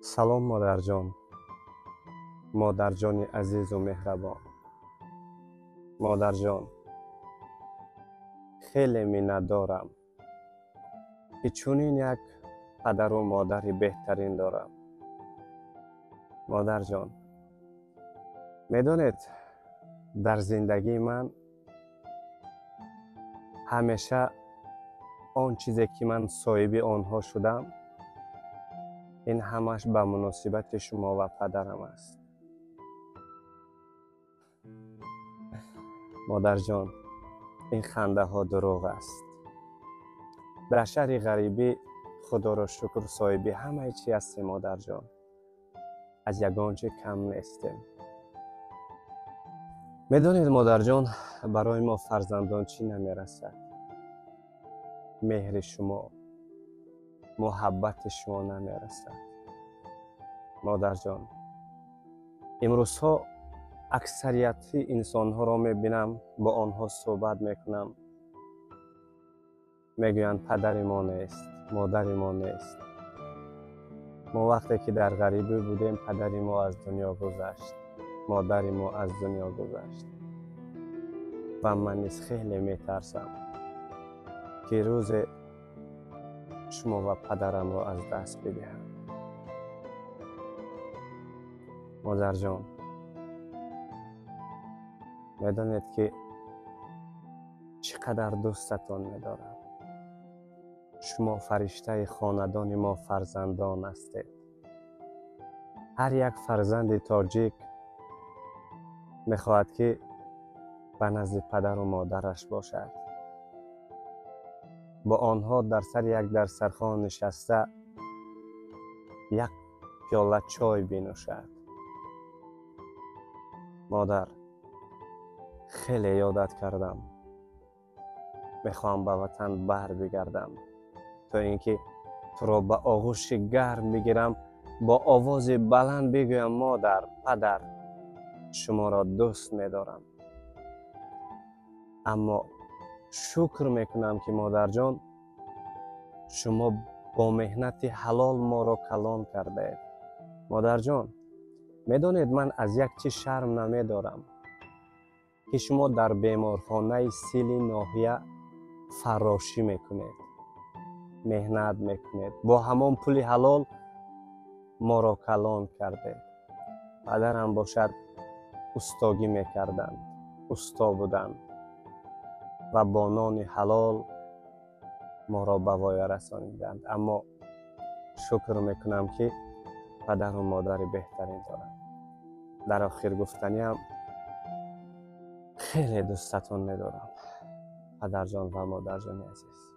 سلام مادر جان عزیز و مهربان. مادر جان، خیلی منت دارم که چونین یک پدر و مادر بهترین دارم. مادر جان، میدونید در زندگی من همیشه آن چیزی که من صاحب آنها شدم، این همش به مناسبت شما و پدرم است. مادر جان، این خنده ها دروغ است. در شهر غریبی خدا را شکر صاحب همه چی هستیم. مادر جان، از یگانچه کم نیستیم. میدونید مادر جان، برای ما فرزندان چی نمیرسد؟ مهر شما، محبت شما نمیرسد. مادر جان، امروزها اکثریتی انسان ها را میبینم، با آنها صحبت میکنم، میگویند پدر ما نیست، مادر ما نیست. ما وقتی که در غریبی بودیم پدر ما از دنیا گذشت، مادر ما از دنیا گذشت و من نیز خیلی میترسم که روز شما و پدرم را از دست بدهم. مادر جان، میدانید که چقدر دوستتان می‌دارم. شما فرشته خاندان ما فرزندان هستید. هر یک فرزند تاجیک میخواهد که به نزد پدر و مادرش باشد، با آنها در سر یک دسترخوان نشسته یک پیاله چای بنوشد. مادر، خیلی یادت کردم، میخوام به وطن بر بگردم تا اینکه تو را به آغوش گرم بگیرم، با آواز بلند بگویم مادر، پدر، شما را دوست می‌دارم. اما شکر میکنم که مادر جان، شما با مهنت حلال ما را کلان کرده. مادر جان، میدانید من از یک چیز شرم نمیدارم که شما در بیمارخانه سیلی ناحیه فراشی میکنید، مهنت میکنید، با همان پول حلال ما را کلان کرده. پدرم باشد استاگی میکردند، استا بودند و با نان حلال ما را به وای رسانیدند. اما شکر میکنم که پدر و مادر بهترین دارم. در آخر گفتنی هم خیلی دوستتون میدارم، پدر جان و مادر جان عزیز.